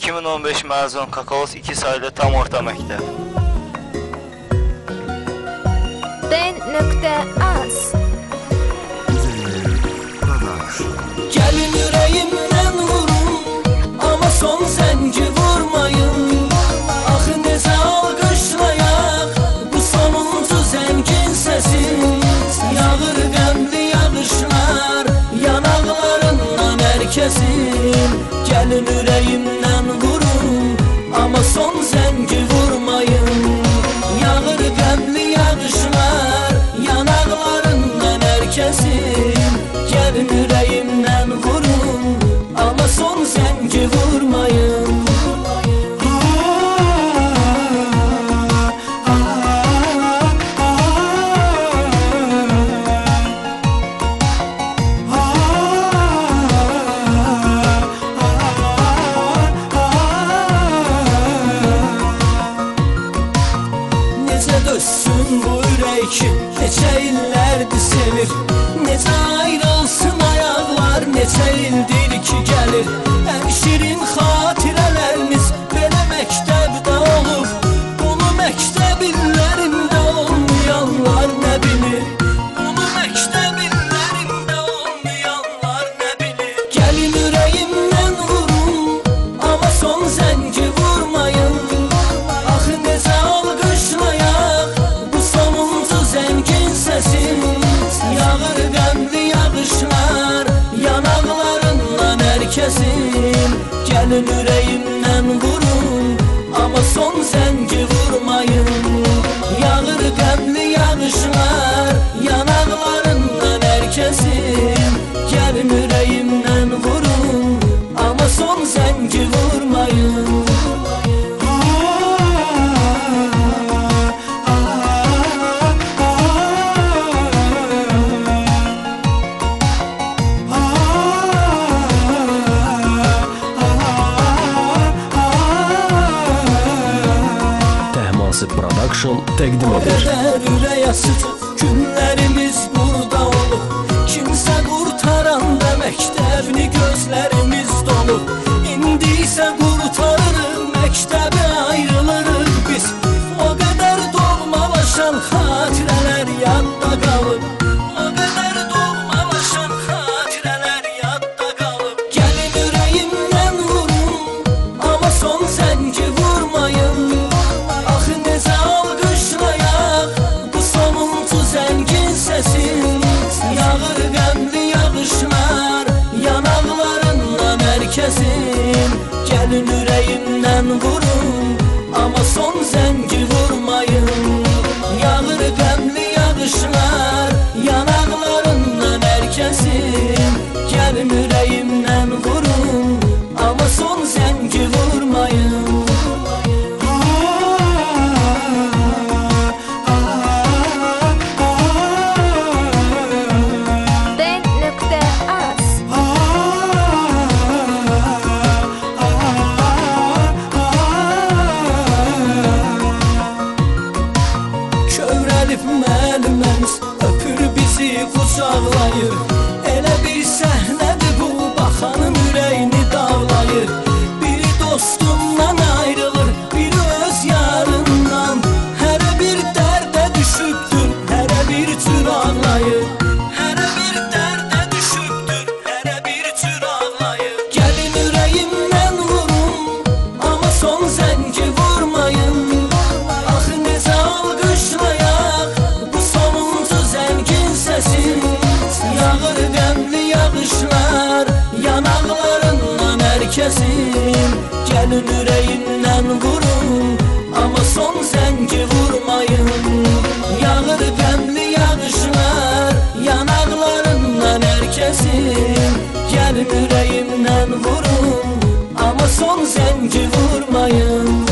2015 məzun Kakaos 2 saylı tam orta məktəb. D.Az Gəlin ürəyimdən vurun, amma son zəngi vurmayın. Axı necə alqışlayaq bu sonuncu zəngin səsin. Yağır qəmli yağışlar yanaqlarından hər kəsin. Gəlin ürəyimdən vurun, amma son zəngi vurmayın. Yağır qəmli yağışlar yanaqlarından hər kəsin. Gəlin ürəyimdən vurun, amma son zəngi vurmayın. Necə dözsün bu ürək ki, neçə illərdir sevir. Necə ayrılsın ayaqlar, neçə ildir ki gəlir. Ən şirin xatirələrimiz belə məktəbdə olub. Bunu məktəb illərində olmayanlar nə bilir? Bunu məktəb illərində olmayanlar nə bilir? Gəlin ürəyimdən vurun, amma son zəngi vurmayın. Axı necə alqışlayaq bu sonuncu zəngin səsin. Yağır qəmli yağışlar yanaqlarından hər kəsin. Gəlin ürəyimdən vurun, amma son zəngi vurmayın. Yağır qəmli yağışlar yanaqlarından hər kəsin. Gəlin ürəyimdən vurun, amma son zəngi vurmayın. Production təqdim edir. O qədər ürək asıcı günlərimiz burada olub. Kimsə qurtaranda məktəbini gözlərimiz dolub. İndi isə qurtarırıq məktəbi, ayrılırıq biz. O qədər doğmalaşan xatirələr yadda qalıb. O qədər doğmalaşan xatirələr yadda qalıb. Gəlin ürəyimdən vurun, amma son zəngi vurmayın. Axı necə alqışlayaq bu sonuncu zəngin səsin. Yağır qəmli yağışlar yanaqlarından hər kəsin. Gəlin ürəyimdən vurun, amma son zəngi vurmayın. Yağır qəmli yağışlar yanaqlarından hər kəsin. Gəlin ürəyimdən vurun, amma son zəngi vurmayın. Müəlliməmiz öpür bizi, qucaqlayır. Elə bir səhnədir bu, baxanın ürəyini dağlayır. Biri dostundan ayrılır, biri öz yarından. Hərə bir dərdə düşübdür, hərə bir cür ağlayır. Hərə bir dərdə düşübdür, hərə bir cür ağlayır. Gəlin ürəyimdən vurun, amma son zəngi vurmayın. Axı necə alqışlayaq bu sonuncu zəngin səsin. Yağır qəmli yağışlar yanaqlarından hər kəsin. Gəlin ürəyimdən vurun, amma son zəngi vurmayın. Yağır qəmli yağışlar yanaqlarından hər kəsin. Gəlin ürəyimdən vurun, amma son zəngi vurmayın.